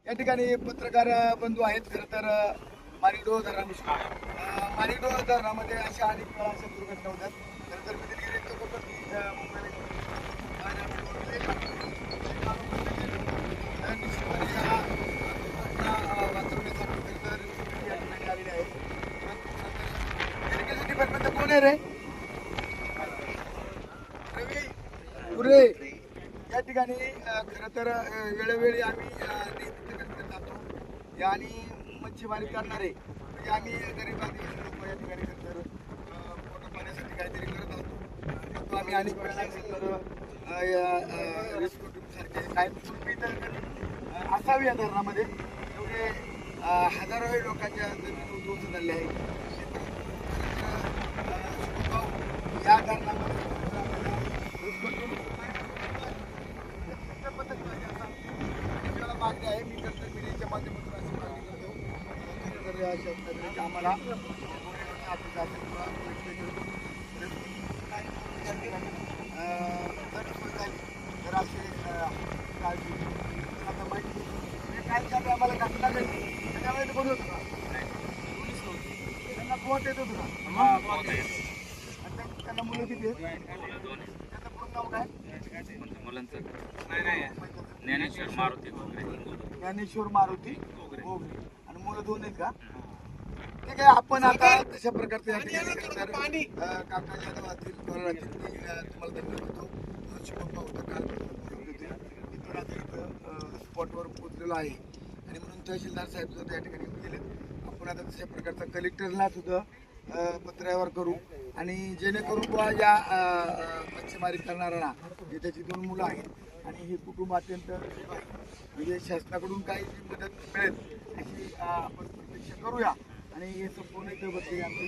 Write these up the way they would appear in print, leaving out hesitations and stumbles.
या ठिकाणी पत्रकार बंधू आहेत. खरं तर माणिकडोह माणिकडोह धरणामध्ये अशा अनेक वेळा अशा दुर्घटना होतात. खरं तर मिलिटरी मुंबईला निश्चितपणे या दुर्घटना वाचवण्यासाठी खरं तर या ठिकाणी आलेले आहेत. इरिगेशन डिपार्टमेंटचा कोण आहे रे? रवी पुरे. या ठिकाणी खरं तर वेळोवेळी आम्ही नेहमी तिकडे जातो आणि मच्छीमारी करणारे म्हणजे आम्ही गरीब आदिवासी लोक या ठिकाणी खरं तर पोट पाण्यासाठी काहीतरी करत असतो. आम्ही अनेक वेळेला रिस्क सारखे काय पूर्वी तर असावी या धरणामध्ये एवढे हजारो लोकांच्या जमीन उद्ध्वस्त झाले आहे. या धरणामध्ये मागणी आहे. मी तर मीडियाच्या माध्यमातून अशी मागणी करतो आम्हाला तर असे काळजी आता माहिती काय चालू आम्हाला घटना घडली त्याच्यामध्ये कोण होतं का? त्यांना पोट येत होतं का? त्यांना मुलं किती आहेत? त्याचं पूर्ण नाव काय? मुलांचं नाही ज्ञानेश्वर मारुती ज्ञानेश्वर मारुती गोगरे आणि मुलं दोन आहेत का? ठीक आहे. आपण आता तशा प्रकारचे काका यादव असतील तुम्हाला धन्यवाद देतो. शिवप्पा होता काल इथून आता इथं स्पॉटवर पोहोचलेलो आहे आणि म्हणून तहसीलदार साहेब सुद्धा त्या ठिकाणी येऊन गेले. आपण आता तशा प्रकारचा कलेक्टरला सुद्धा पत्रावर करू आणि जेणेकरून बुवा या मच्छीमारी करणाऱ्यांना त्याची दोन मुलं आहेत आणि हे कुटुंब अत्यंत म्हणजे शासनाकडून काही जी मदत मिळेल अशी आपण प्रतीक्षा करूया. आणि हे संपूर्ण इथं बसलेले आमचे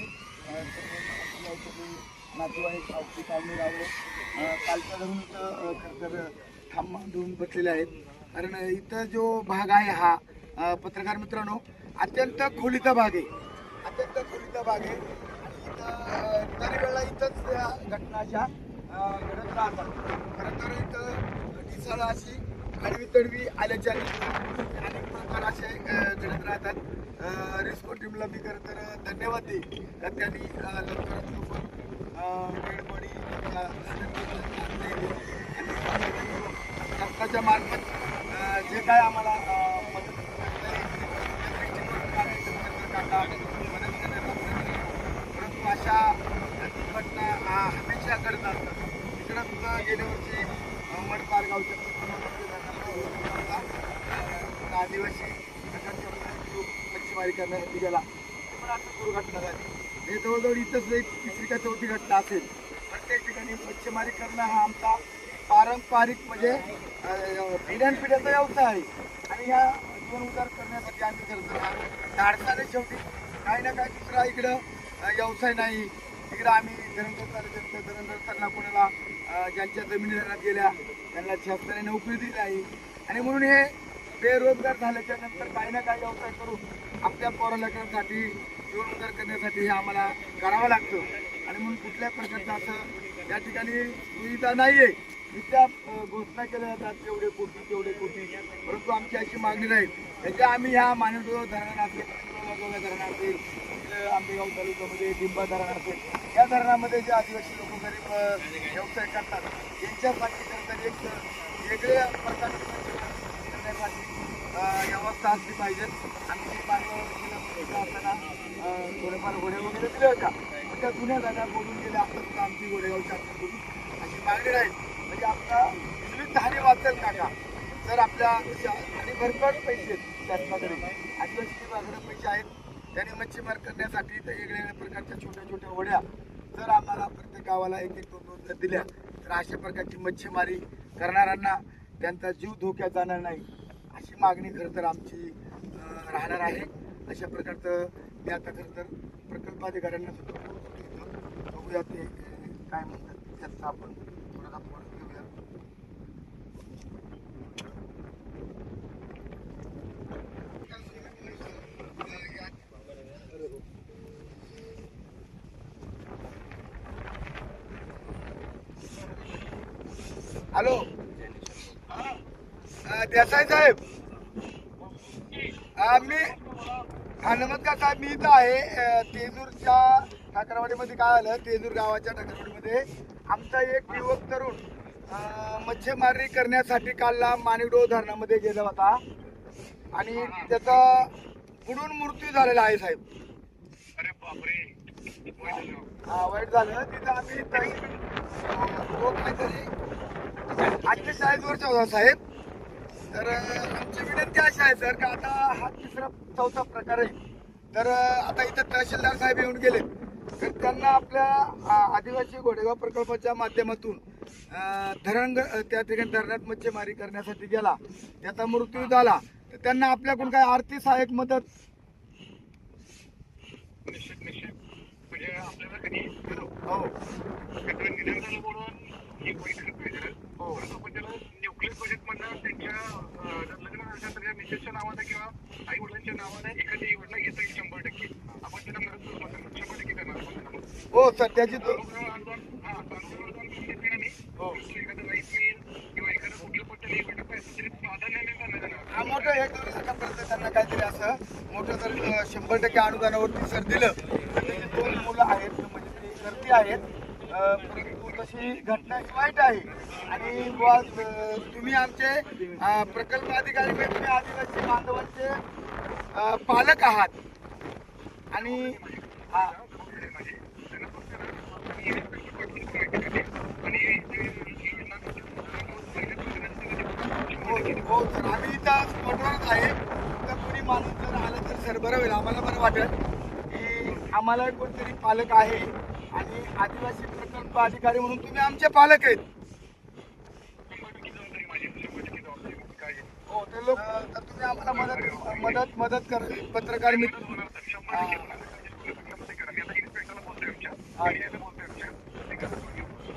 नातेवाईक आवती कालमी रावले कालच्या धरून इथं खरं तर ठाम बांधून बसलेले आहेत. कारण इथं जो भाग आहे हा पत्रकार मित्रांनो अत्यंत खोलीचा भाग आहे. अत्यंत खोलीचा भाग आहे आणि इथं तरी वेळेला इथंच या घटना अशा घडत राहतात. खरं तर इथं दिसायला अशी आडवी तडवी आल्याच्या अनेक प्रकार असे घडत राहतात. रिस्को टीमला मी खरं तर धन्यवाद देईन. त्यांनी लवकरात लवकर वेळपणी शासनाच्या मार्फत जे काय आम्हाला मदत परंतु अशा दुर्घटना हमेशा घडत असतात. इकडं सुद्धा गेल्या वर्षी मडपार गावच्या आदिवासी मच्छीमारी करण्यासाठी गेला पण आता दुर्घटना झाली. हे जवळजवळ इथंच एक तिसरी का चौथी घटना असेल. प्रत्येक ठिकाणी मच्छीमारी करणं हा आमचा पारंपरिक म्हणजे पिढ्यानपिढ्याचा व्यवसाय आहे आणि ह्या जीवन उद्धार करण्यासाठी आम्ही करतो. धाडसाने शेवटी काही ना काही दुसरा इकडं व्यवसाय नाही. इकडं आम्ही धरणकर सरला कोणाला ज्यांच्या जमिनी धरणात गेल्या त्यांना शासनाने नोकरी दिली आहे आणि म्हणून हे बेरोजगार झाल्याच्या नंतर काही ना काही व्यवसाय करून आपल्या पोरालेकरांसाठी जीवन उद्धार करण्यासाठी हे आम्हाला करावं लागतं. आणि म्हणून कुठल्या प्रकारचं असं या ठिकाणी सुविधा नाही आहे. त्या घोषणा केल्या जातात तेवढे कोटी परंतु आमची अशी मागणी राहील त्याच्या आम्ही ह्या माणिकडोह धरण असेल धरण असेल आंबेगाव तालुक्यामध्ये डिंबा धरण असेल या धरणामध्ये जे आदिवासी लोक गरीब व्यवसाय करतात त्यांच्यासाठी तर एक वेगळ्या प्रकारची करण्यासाठी व्यवस्था असली पाहिजे. आम्ही असताना थोडेफार घोडे वगैरे दिले होत्या पण त्या जुन्या जागा बोलून गेल्या असतात आमची गोडेगावच्या अशी मागणी राहील. म्हणजे आपला विविध धान्य वाचेल काका जर आपल्या आणि भरपूर पैसे शासनाकडे आदिवासी विभागाकडे पैसे आहेत त्याने मच्छीमार करण्यासाठी वेगवेगळ्या प्रकारच्या छोट्या छोट्या होड्या जर आम्हाला प्रत्येक गावाला एक एक दोन दोन दिल्या तर अशा प्रकारची मच्छीमारी करणाऱ्यांना त्यांचा जीव धोक्यात जाणार नाही अशी मागणी खरं तर आमची राहणार आहे. अशा प्रकारचं मी आता खरं तर प्रकल्पाधिकाऱ्यांना सुद्धा बघूया ते काय म्हणतात त्याचा आपण थोडासा फोन घेऊया. हॅलो देसाई साहेब मी नमस्कार साहेब, मी इथं आहे तेजूरच्या ठाकरवाडीमध्ये. काय आलं, तेजूर गावाच्या ठाकरवाडीमध्ये आमचा एक युवक तरुण मच्छीमारी करण्यासाठी कालला माणिकडो धरणामध्ये गेला होता आणि त्याचा बुडून मृत्यू झालेला आहे साहेब. अरे बापरे, हा, वाईट झालं. तिथं आम्ही तो काहीतरी 48 वर्ष होता साहेब. तर आमची विनंती अशी आहे सर, का आता हा चौथा प्रकार आहे. तर आता इथं तहसीलदार साहेब येऊन गेले, तर त्यांना आपल्या आदिवासी घोडेगाव प्रकल्पाच्या माध्यमातून त्या ठिकाणी धरणात मच्छीमारी करण्यासाठी गेला, त्याचा मृत्यू झाला. तर त्यांना आपल्याकडून काय आर्थिक सहाय्यक मदत? निश्चित म्हणजे आपल्याला कधी हो निधन झालं म्हणून एक पैसे पाहिजे. हो आपण त्याला न्यूक्लियर बजेट म्हणणं त्यांच्या लग्न झाल्यानंतर त्या मिसेसच्या नावानं किंवा आई वडिलांच्या नावानं एखादी योजना घेता येईल 100%. आपण त्याला मदत करू शकतो 100% करणार आपण. हो सर, त्याची अनुदान नाही. हो एखादं लाईफ मिळेल किंवा एखादं कुठलं पण त्याला योजना पाहिजे तरी प्राधान्याने करणार. हा मोठं हे करून आतापर्यंत त्यांना काहीतरी असं मोठं जर 100% अनुदानावरती सर दिलं तर त्याची 2 मुलं आहेत, म्हणजे ती गर्दी आहेत. परंतु तशी घटना वाईट आहे. आणि तुम्ही आमचे प्रकल्प अधिकारी, तुम्ही आदिवासी बांधवांचे पालक आहात आणि हो सर, आम्ही इथं स्पॉटवरच आहे. तर कोणी माणूस जर आलं तर सर बरं होईल, आम्हाला बरं वाटेल की आम्हाला कोणतरी पालक आहे आणि आदिवासी प्रकल्प अधिकारी म्हणून तुम्ही आमचे पालक आहेत. हो तर लोक, तर तुम्ही आम्हाला मदत कर. पत्रकार मित्र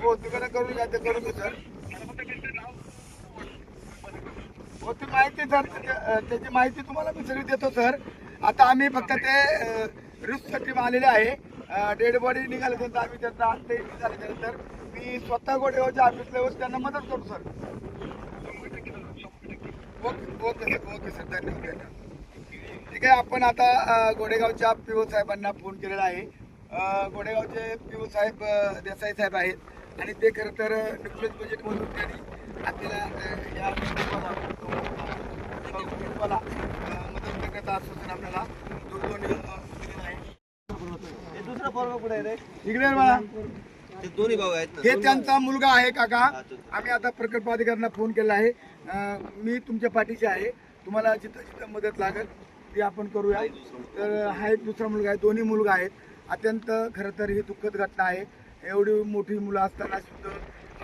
हो तिकडे करून घ्या, ते करून घेऊ सर. हो ती माहिती सर, त्याची माहिती तुम्हाला मी सगळी देतो सर. आता आम्ही फक्त ते रिस्कसाठी आलेले आहे. डेड बॉडी निघाल्यानंतर आम्ही त्यांचा अंत्यविधी झाल्यानंतर मी स्वतः गोडेगावच्या ऑफिसला येऊन त्यांना मदत करू सर. ओके सर, धन्यवाद. ठीक आहे, आपण आता गोडेगावच्या पी.ओ. साहेबांना फोन केलेला आहे. गोडेगावचे पी.ओ. साहेब देसाई साहेब आहेत आणि ते खरं तर न्यूक्लियर बजेटमधून त्यांनी आपल्याला या मदत करण्याचं आश्वासन आपल्याला दिलेलं आहे. दुसरा फॉर्म कुठे आहे रे? इकडे मला ते दोन्ही भाऊ आहेत ना. हे त्यांचा मुलगा आहे काका. आम्ही आता प्रकल्प अधिकाऱ्यांना फोन केला आहे. मी तुमच्या पाठीशी आहे, तुम्हाला जिथं जिथं मदत लागेल ती आपण करूया. तर हा एक दुसरा मुलगा आहे, दोन्ही मुलगा आहेत. अत्यंत खरं तर ही दुःखद घटना आहे. एवढी मोठी मुलं असताना सुद्धा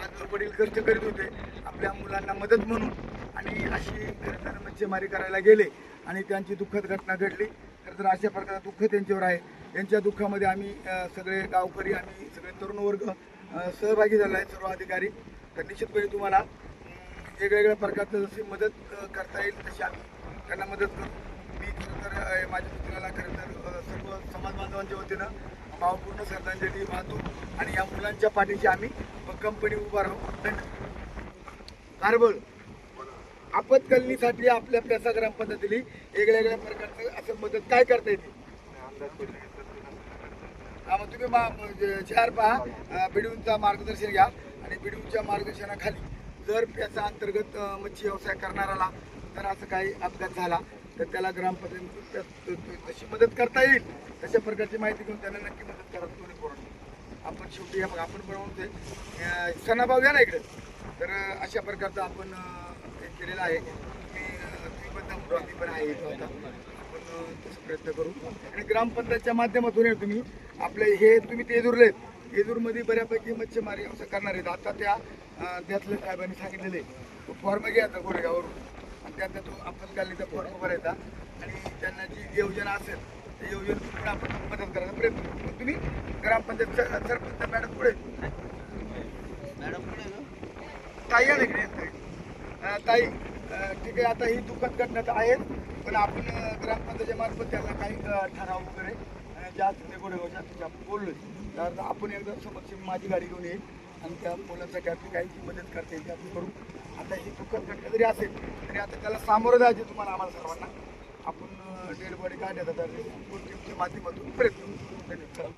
आज वडील कष्ट करीत होते आपल्या मुलांना मदत म्हणून, आणि अशी खरं तर मच्छीमारी करायला गेले आणि त्यांची दुःखद घटना घडली. खरं तर अशा प्रकारचं दुःख त्यांच्यावर आहे. त्यांच्या दुःखामध्ये आम्ही सगळे गावकरी, आम्ही सगळे तरुण वर्ग सहभागी झाला आहे, सर्व अधिकारी. तर निश्चितपणे तुम्हाला वेगवेगळ्या प्रकारचं जशी मदत करता येईल तशी आम्ही त्यांना मदत करू. मी खरं तर माझ्या मित्राला खरं तर सर्व समाज बांधवांच्या वतीनं भावपूर्ण श्रद्धांजली वाहतो आणि या मुलांच्या पाठीशी आम्ही कंपनी उभा राहू. कारबळ आपत्कालीसाठी आपल्या पेसा ग्रामपंचायतीली वेगवेगळ्या प्रकारचं असं मदत काय करता येते? मग तुम्ही 4 पहा, बीडीओचं मार्गदर्शन घ्या आणि बीडीओच्या मार्गदर्शनाखाली जर त्याचा अंतर्गत मच्छी व्यवसाय करणाराला जर असं काही अपघात झाला तर त्याला ग्रामपंचायत तशी मदत करता येईल तशा प्रकारची माहिती घेऊन त्यांना नक्की मदत करा. दोन्ही पोरांना आपण शेवटी मग आपण बनवून सणाभाव घ्या ना इकडे. तर अशा प्रकारचं आपण हे केलेलं आहे. आम्ही पण आहे इथं आता आपण तसं प्रयत्न करू आणि ग्रामपंचायतच्या माध्यमातून तुम्ही आपले हे तुम्ही तेजूरमध्ये बऱ्यापैकी मच्छीमारी व्यवसाय करणार आहेत. आता त्यातल्या साहेबांनी सांगितलेले तो फॉर्म घ्यायचा गोरेगावरून आणि त्यांचा तो आपत्कालीनचा फॉर्म भरायचा आणि त्यांना जी योजना असेल त्या योजनेतून आपण मदत करायचा प्रयत्न करू. तुम्ही ग्रामपंचायत सरपंच मॅडम पुढे ताई आहे इकडे. ताई ठीक आहे, आता ही दुःखद घटना तर आहे पण आपण ग्रामपंचायतीच्या मार्फत त्यांना काही ठराव वगैरे ज्या तिथे गोडेगावच्या तिथे आपण बोललो तर आपण एकदा समक्ष माझी गाडी घेऊन येईल आणि त्या मुलांसाठी आपली काही जी मदत करता येईल ते आपण करू. आता ही दुःखद घटना जरी असेल तरी आता त्याला सामोरं जायचे तुम्हाला आम्हाला सर्वांना. आपण डेड बॉडी काढण्याचा तर टीमच्या माध्यमातून प्रयत्न करू. धन्यवाद.